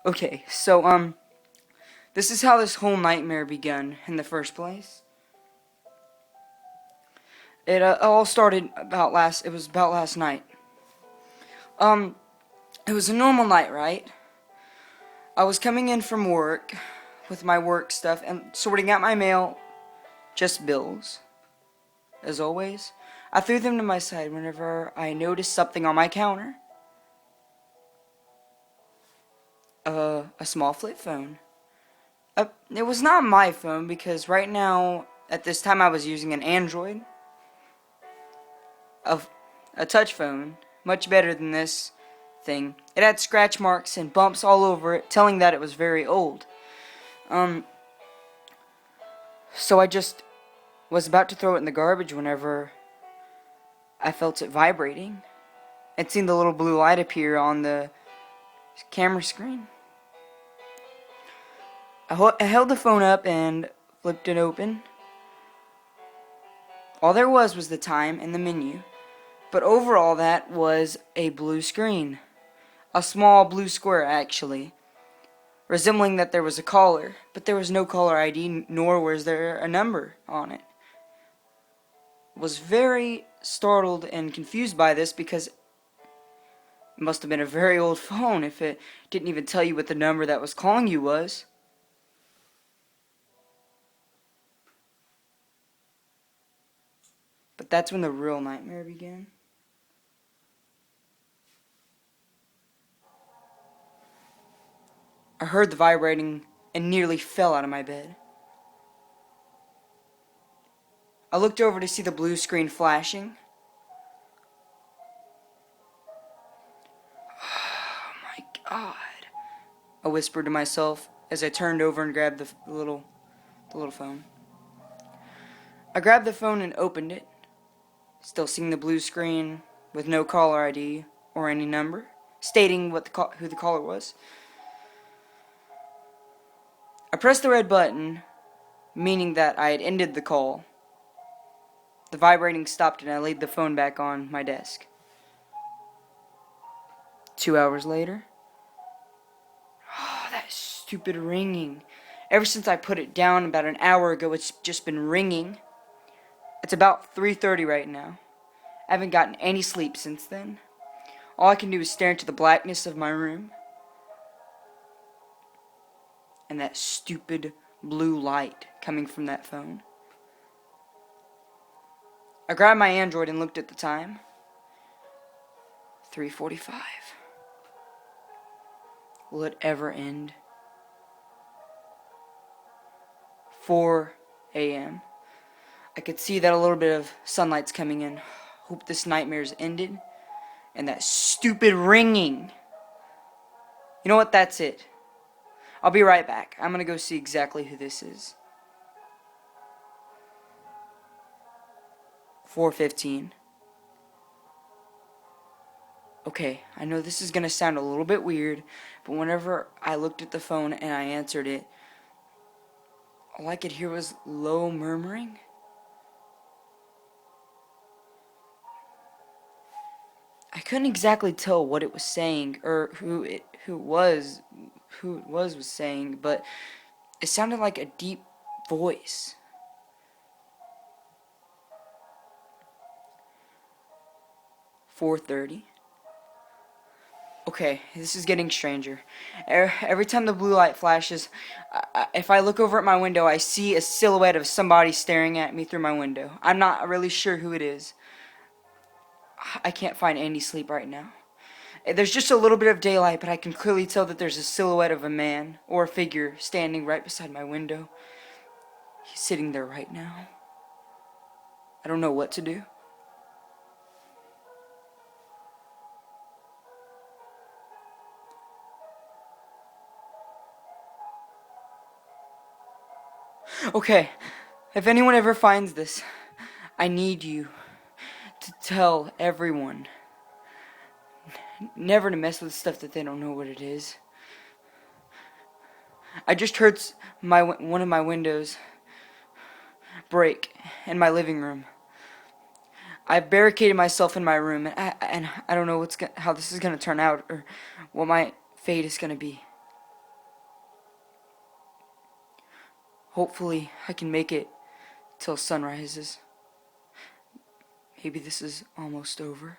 Okay, so this is how this whole nightmare begun in the first place. It all started it was about last night. Um, it was a normal night, right? I was coming in from work with my work stuff and sorting out my mail, just bills, as always. I threw them to my side whenever I noticed something on my counter. A small flip phone. It was not my phone because right now, at this time, I was using an Android, a, a touch phone, much better than this thing. It had scratch marks and bumps all over it, telling that it was very old. Um, so I just was about to throw it in the garbage whenever I felt it vibrating and seen the little blue light appear on the camera screen. I held the phone up and flipped it open. All there was the time and the menu, but over all that was a blue screen. A small blue square, actually, resembling that there was a caller, but there was no caller ID, nor was there a number on it. I was very startled and confused by this because it must have been a very old phone if it didn't even tell you what the number that was calling you was. But that's when the real nightmare began. I heard the vibrating and nearly fell out of my bed. I looked over to see the blue screen flashing. Oh my God, I whispered to myself as I turned over and grabbed the little phone. I grabbed the phone and opened it, still seeing the blue screen with no caller ID or any number stating who the caller was. I pressed the red button, meaning that I had ended the call. The vibrating stopped and I laid the phone back on my desk. 2 hours later, oh, that stupid ringing. Ever since I put it down about an hour ago, it's just been ringing. It's about 3:30 right now. I haven't gotten any sleep since then. All I can do is stare into the blackness of my room and that stupid blue light coming from that phone. I grabbed my Android and looked at the time. 3:45. Will it ever end? 4 a.m. I could see that a little bit of sunlight's coming in. Hope this nightmare's ended. And that stupid ringing. You know what? That's it. I'll be right back. I'm gonna go see exactly who this is. 4:15. Okay, I know this is gonna sound a little bit weird, but whenever I looked at the phone and I answered it, all I could hear was low murmuring. I couldn't exactly tell what it was saying or who it was saying, but it sounded like a deep voice. 4:30. Okay, this is getting stranger. Every time the blue light flashes, if I look over at my window, I see a silhouette of somebody staring at me through my window. I'm not really sure who it is. I can't find any sleep right now. There's just a little bit of daylight, but I can clearly tell that there's a silhouette of a man or a figure standing right beside my window. He's sitting there right now. I don't know what to do. Okay, if anyone ever finds this, I need you to tell everyone never to mess with stuff that they don't know what it is. I just heard one of my windows break in my living room. I barricaded myself in my room, and I don't know how this is gonna turn out or what my fate is gonna be. Hopefully, I can make it till sun rises. Maybe this is almost over.